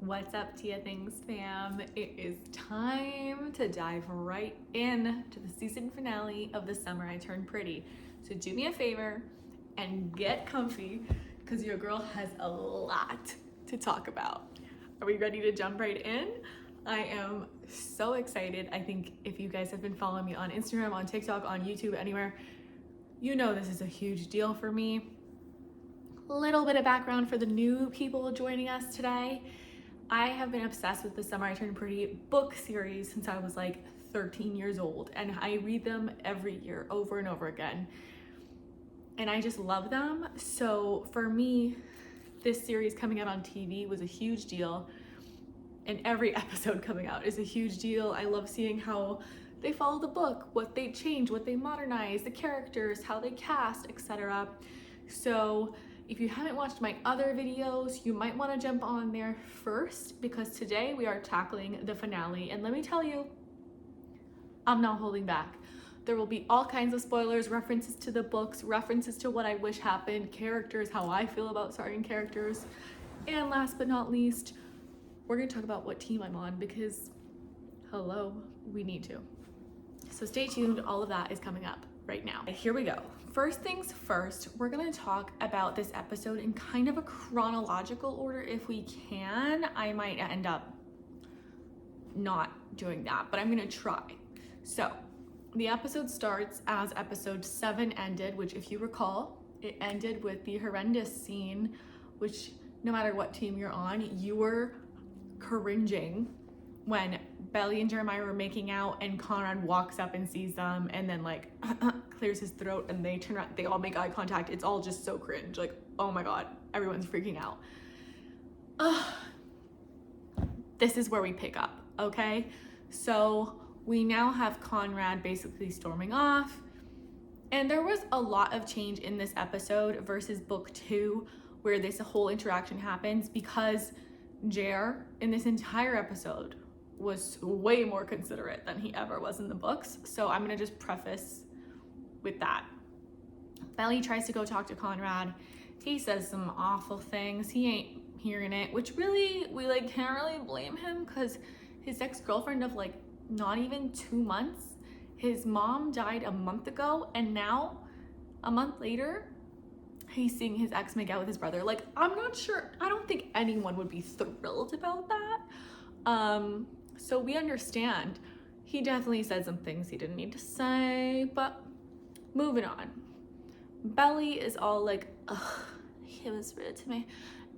What's up, Tia Things fam? It is time to dive right in to the season finale of The Summer I Turned Pretty. So do me a favor and get comfy because your girl has a lot to talk about. Are we ready to jump right in? I am so excited. I think if you guys have been following me on Instagram, on TikTok, on YouTube, anywhere, you know this is a huge deal for me. Little bit of background for the new people joining us today. I have been obsessed with The Summer I Turned Pretty book series since I was like 13 years old, and I read them every year over and over again, and I just love them. So for me, this series coming out on TV was a huge deal, and every episode coming out is a huge deal. I love seeing how they follow the book, what they change, what they modernize, the characters, how they cast, etc. So if you haven't watched my other videos, you might want to jump on there first because today we are tackling the finale. And let me tell you, I'm not holding back. There will be all kinds of spoilers, references to the books, references to what I wish happened, characters, how I feel about certain characters. And last but not least, we're going to talk about what team I'm on because, hello, we need to. So stay tuned. All of that is coming up right now. Here we go. First things first, we're gonna talk about this episode in kind of a chronological order if we can. I might end up not doing that, but I'm gonna try. So the episode starts as episode 7 ended, which if you recall, it ended with the horrendous scene, which no matter what team you're on, you were cringing when Belly and Jeremiah were making out and Conrad walks up and sees them and then like clears his throat and they turn around, they all make eye contact. It's all just so cringe. Like, oh my God, everyone's freaking out. This is where we pick up, okay? So we now have Conrad basically storming off, and there was a lot of change in this episode versus book 2 where this whole interaction happens because Jer in this entire episode was way more considerate than he ever was in the books. So I'm gonna just preface with that. Belly tries to go talk to Conrad. He says some awful things. He ain't hearing it, which really, we like can't really blame him because his ex-girlfriend of like not even 2 months, his mom died a month ago, and now a month later, he's seeing his ex make out with his brother. Like, I'm not sure, I don't think anyone would be thrilled about that. So we understand. He definitely said some things he didn't need to say, but moving on. Belly is all like, ugh, he was rude to me.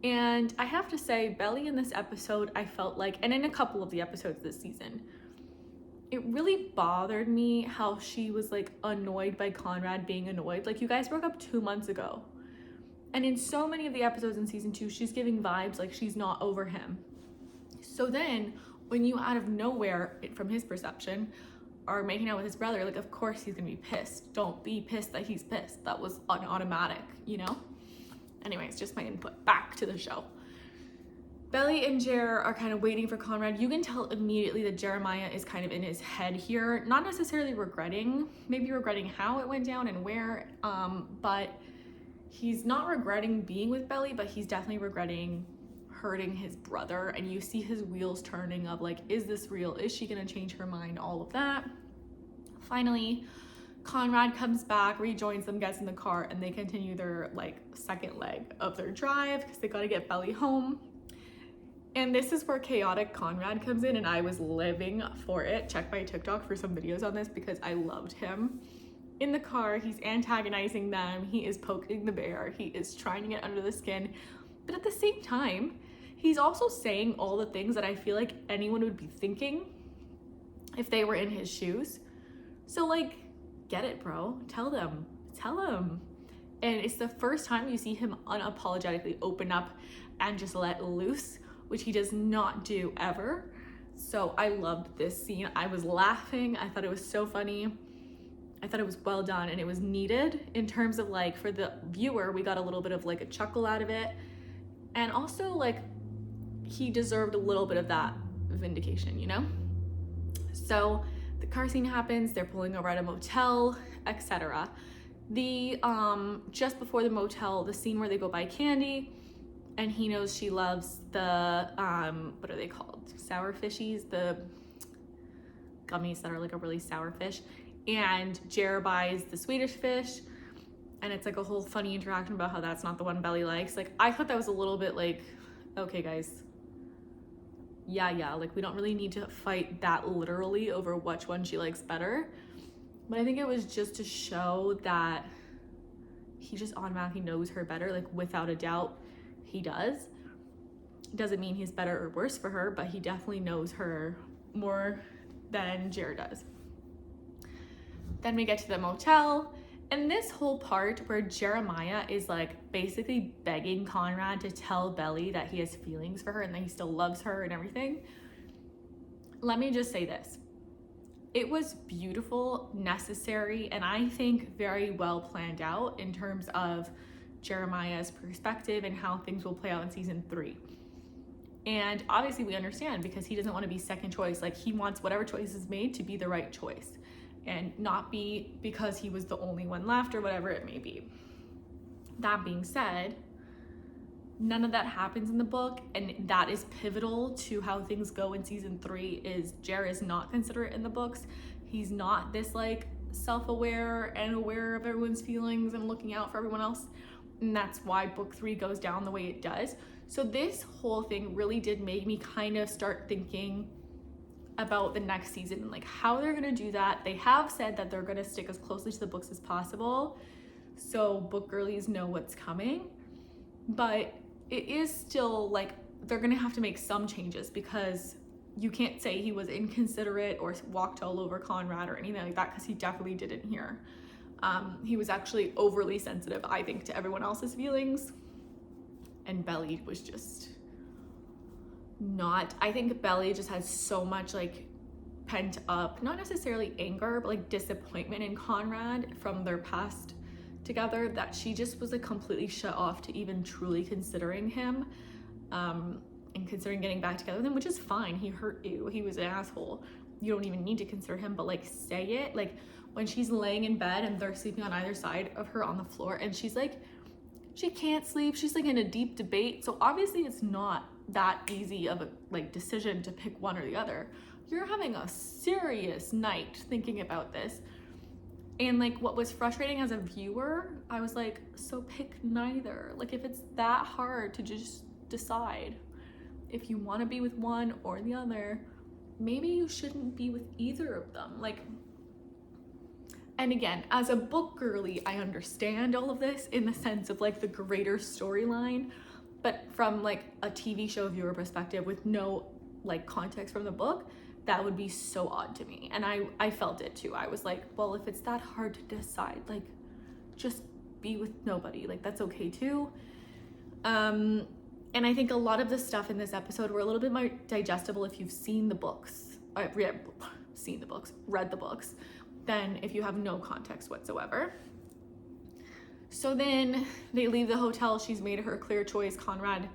And I have to say, Belly in this episode, I felt like, and in a couple of the episodes this season, it really bothered me how she was like annoyed by Conrad being annoyed. Like, you guys broke up 2 months ago. And in so many of the episodes in season 2, she's giving vibes like she's not over him. So then when you out of nowhere, from his perception, are making out with his brother, like of course he's gonna be pissed. Don't be pissed that he's pissed. That was an automatic, you know? Anyways, just my input. Back to the show. Belly and Jer are kind of waiting for Conrad. You can tell immediately that Jeremiah is kind of in his head here, not necessarily regretting, maybe regretting how it went down and where, but he's not regretting being with Belly, but he's definitely regretting hurting his brother. And you see his wheels turning of like, is this real? Is she gonna change her mind? All of that. Finally, Conrad comes back, rejoins them, gets in the car, and they continue their like second leg of their drive because they gotta get Belly home. And this is where chaotic Conrad comes in, and I was living for it. Check my TikTok for some videos on this because I loved him. In the car, he's antagonizing them, he is poking the bear, he is trying to get under the skin, but at the same time, he's also saying all the things that I feel like anyone would be thinking if they were in his shoes. So like, get it, bro. Tell them. And it's the first time you see him unapologetically open up and just let loose, which he does not do ever. So I loved this scene. I was laughing. I thought it was so funny. I thought it was well done, and it was needed in terms of like, for the viewer, we got a little bit of like a chuckle out of it. And also like, he deserved a little bit of that vindication, you know? So the car scene happens, they're pulling over at a motel, etc. The just before the motel, the scene where they go buy candy, and he knows she loves the, what are they called? Sour fishies, the gummies that are like a really sour fish. And Jer buys the Swedish fish, and it's like a whole funny interaction about how that's not the one Belly likes. Like, I thought that was a little bit like, okay guys, yeah, like we don't really need to fight that literally over which one she likes better. But I think it was just to show that he just automatically knows her better, like without a doubt he does. Doesn't mean he's better or worse for her, but he definitely knows her more than Jared does. Then we get to the motel, and this whole part where Jeremiah is like basically begging Conrad to tell Belly that he has feelings for her and that he still loves her and everything. Let me just say this. It was beautiful, necessary, and I think very well planned out in terms of Jeremiah's perspective and how things will play out in season 3. And obviously we understand, because he doesn't want to be second choice. Like, he wants whatever choice is made to be the right choice and not be because he was the only one left or whatever it may be. That being said, none of that happens in the book, and that is pivotal to how things go in season 3. Is Jer is not considerate in the books. He's not this like self-aware and aware of everyone's feelings and looking out for everyone else, and that's why book 3 goes down the way it does. So this whole thing really did make me kind of start thinking about the next season and like how they're gonna do that. They have said that they're gonna stick as closely to the books as possible, so book girlies know what's coming, but it is still like they're gonna have to make some changes, because you can't say he was inconsiderate or walked all over Conrad or anything like that, because he definitely didn't here. He was actually overly sensitive, I think, to everyone else's feelings, and Belly was just not. I think Belly just has so much like pent up, not necessarily anger, but like disappointment in Conrad from their past together, that she just was like completely shut off to even truly considering him, and considering getting back together with him, which is fine. He hurt you, he was an asshole, you don't even need to consider him, but like say it. Like when she's laying in bed and they're sleeping on either side of her on the floor, and she's like, she can't sleep, she's like in a deep debate. So obviously it's not that easy of a like decision to pick one or the other. You're having a serious night thinking about this. And like what was frustrating as a viewer, I was like, so pick neither. Like if it's that hard to just decide if you want to be with one or the other, maybe you shouldn't be with either of them. Like, and again, as a book girly, I understand all of this in the sense of like the greater storyline, but from like a TV show viewer perspective with no like context from the book, that would be so odd to me. And I felt it too. I was like, well, if it's that hard to decide, like just be with nobody, like that's okay too. And I think a lot of the stuff in this episode were a little bit more digestible if you've seen the books, read the books, than if you have no context whatsoever. So then they leave the hotel. She's made her clear choice. Conrad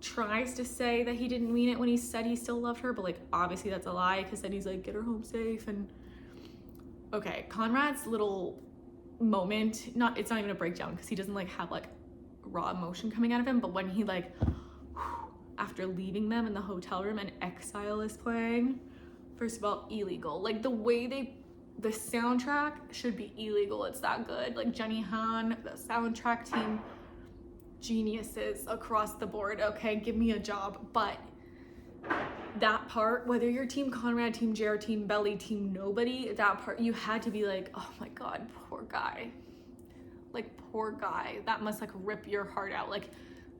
tries to say that he didn't mean it when he said he still loved her, but like obviously that's a lie, because then he's like, get her home safe. And okay, Conrad's little moment, it's not even a breakdown, because he doesn't like have like raw emotion coming out of him, but when he like after leaving them in the hotel room and Exile is playing, first of all, illegal. Like the way the soundtrack should be illegal, it's that good. Like Jenny Han, the soundtrack team, geniuses across the board. Okay, give me a job. But that part, whether you're team Conrad, team Jared, team Belly, team nobody, that part you had to be like, oh my god, poor guy. Like poor guy, that must like rip your heart out. Like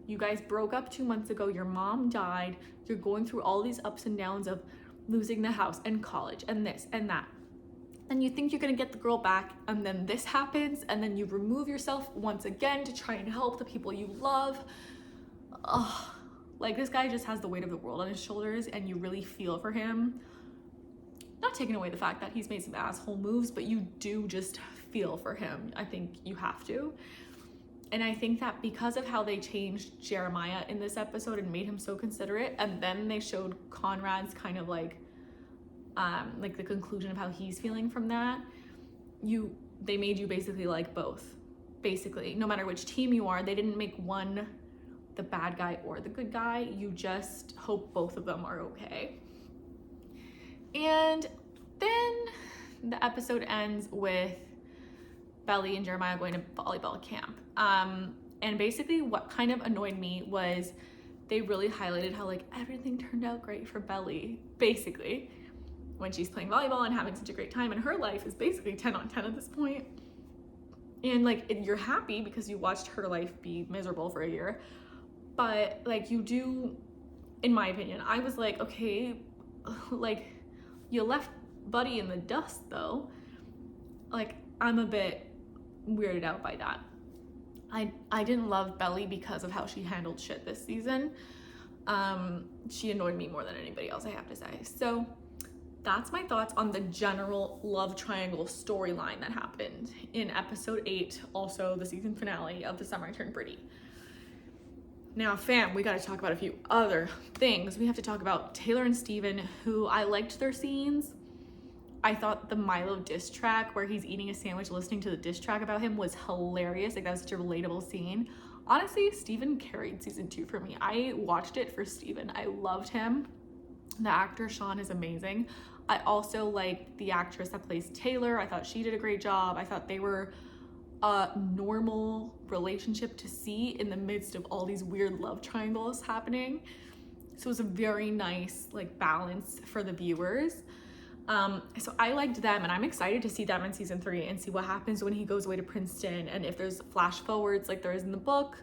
you guys broke up 2 months ago, your mom died, you're going through all these ups and downs of losing the house and college and this and that, and you think you're gonna get the girl back, and then this happens, and then you remove yourself once again to try and help the people you love. Ugh. Like this guy just has the weight of the world on his shoulders, and you really feel for him. Not taking away the fact that he's made some asshole moves, but you do just feel for him. I think you have to. And I think that because of how they changed Jeremiah in this episode and made him so considerate, and then they showed Conrad's kind of like the conclusion of how he's feeling from that, they made you basically like both. Basically, no matter which team you are, they didn't make one the bad guy or the good guy. You just hope both of them are okay. And then the episode ends with Belly and Jeremiah going to volleyball camp. And basically what kind of annoyed me was they really highlighted how like everything turned out great for Belly, basically, when she's playing volleyball and having such a great time, and her life is basically 10 on 10 at this point. And like you're happy because you watched her life be miserable for a year, but like you do, in my opinion, I was like, okay, like you left Buddy in the dust though. Like I'm a bit weirded out by that. I didn't love Belly because of how she handled shit this season. She annoyed me more than anybody else, I have to say. So that's my thoughts on the general love triangle storyline that happened in episode 8, also the season finale of The Summer I Turned Pretty. Now, fam, we gotta talk about a few other things. We have to talk about Taylor and Steven, who I liked their scenes. I thought the Milo diss track where he's eating a sandwich listening to the diss track about him was hilarious. Like that was such a relatable scene. Honestly, Steven carried season 2 for me. I watched it for Steven. I loved him. The actor Sean is amazing. I also liked the actress that plays Taylor. I thought she did a great job. I thought they were a normal relationship to see in the midst of all these weird love triangles happening. So it was a very nice like balance for the viewers. So I liked them, and I'm excited to see them in season 3 and see what happens when he goes away to Princeton, and if there's flash forwards like there is in the book.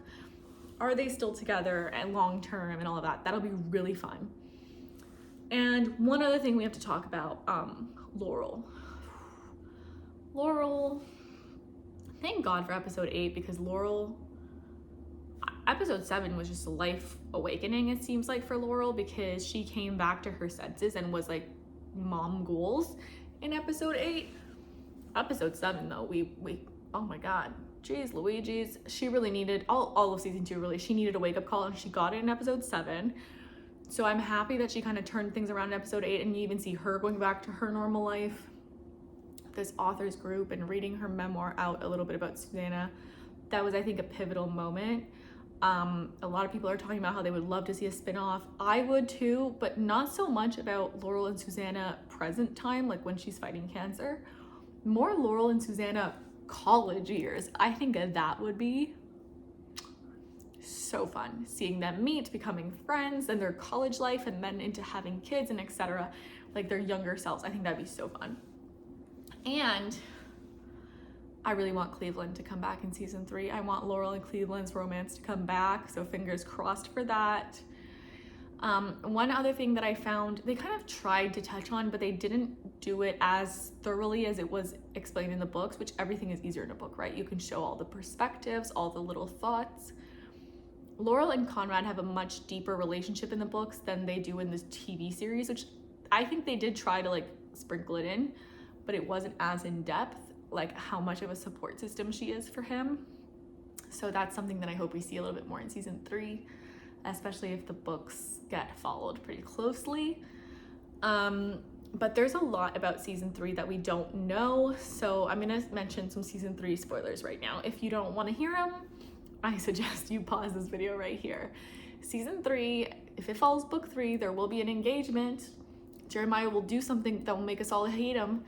Are they still together and long term and all of that? That'll be really fun. And one other thing we have to talk about, Laurel. Laurel, thank God for episode 8, because Laurel, episode 7 was just a life awakening, it seems like, for Laurel, because she came back to her senses and was like mom goals in episode 8. Episode 7 though, we oh my god, geez Louise's, she really needed all of season 2, really, she needed a wake-up call, and she got it in episode 7. So I'm happy that she kind of turned things around in episode 8, and you even see her going back to her normal life, this authors group, and reading her memoir out a little bit about Susanna. That was, I think, a pivotal moment. A lot of people are talking about how they would love to see a spin-off. I would too, but not so much about Laurel and Susanna present time, like when she's fighting cancer. More Laurel and Susanna college years. I think that would be so fun, seeing them meet, becoming friends, and their college life, and then into having kids and etc., like their younger selves. I think that'd be so fun. And I really want Cleveland to come back in season 3. I want Laurel and Cleveland's romance to come back, so fingers crossed for that. One other thing that I found they kind of tried to touch on, but they didn't do it as thoroughly as it was explained in the books, which everything is easier in a book, right? You can show all the perspectives, all the little thoughts. Laurel and Conrad have a much deeper relationship in the books than they do in this TV series, which I think they did try to like sprinkle it in, but it wasn't as in depth, like how much of a support system she is for him. So that's something that I hope we see a little bit more in season 3, especially if the books get followed pretty closely. But there's a lot about season 3 that we don't know, so I'm gonna mention some season 3 spoilers right now. If you don't want to hear them, I suggest you pause this video right here. Season 3, if it follows book 3, there will be an engagement. Jeremiah will do something that will make us all hate him.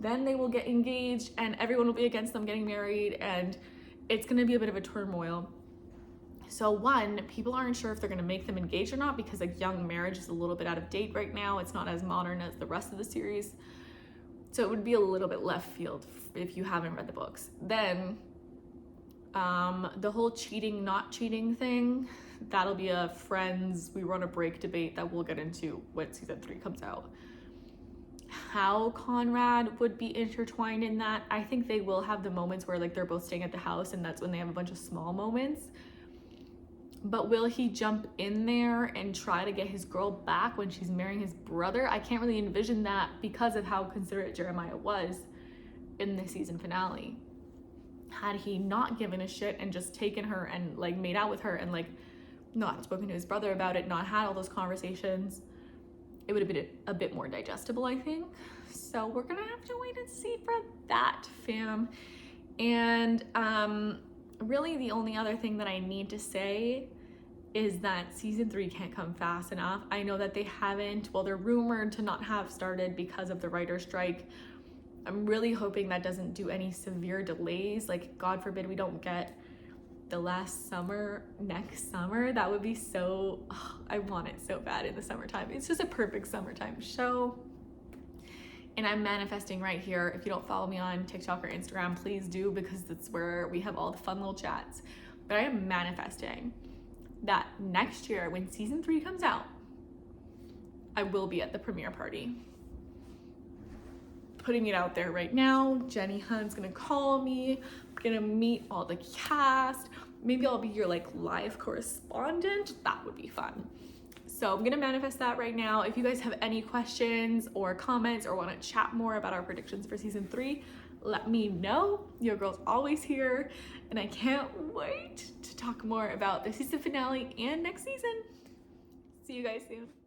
Then they will get engaged, and everyone will be against them getting married, and it's gonna be a bit of a turmoil. So one, people aren't sure if they're gonna make them engaged or not, because like young marriage is a little bit out of date right now. It's not as modern as the rest of the series. So it would be a little bit left field if you haven't read the books. Then the whole cheating, not cheating thing, that'll be a friends, we run a break debate that we'll get into when season 3 comes out. How Conrad would be intertwined in that, I think they will have the moments where like they're both staying at the house, and that's when they have a bunch of small moments. But will he jump in there and try to get his girl back when she's marrying his brother? I can't really envision that because of how considerate Jeremiah was in the season finale. Had he not given a shit and just taken her and like made out with her and like not spoken to his brother about it, not had all those conversations, it would have been a bit more digestible, I think. So we're gonna have to wait and see for that, fam. And really the only other thing that I need to say is that season 3 can't come fast enough. I know that they haven't, well, they're rumored to not have started because of the writer's strike. I'm really hoping that doesn't do any severe delays. Like, God forbid we don't get the last summer next summer. That would be so, I want it so bad in the summertime. It's just a perfect summertime show. And I'm manifesting right here. If you don't follow me on TikTok or Instagram, please do, because that's where we have all the fun little chats. But I am manifesting that next year when season 3 comes out, I will be at the premiere party. Putting it out there right now. Jenny Hunt's gonna call me. I'm gonna meet all the cast. Maybe I'll be your like live correspondent. That would be fun. So I'm gonna manifest that right now. If you guys have any questions or comments or wanna chat more about our predictions for season 3, let me know. Your girl's always here, and I can't wait to talk more about the season finale and next season. See you guys soon.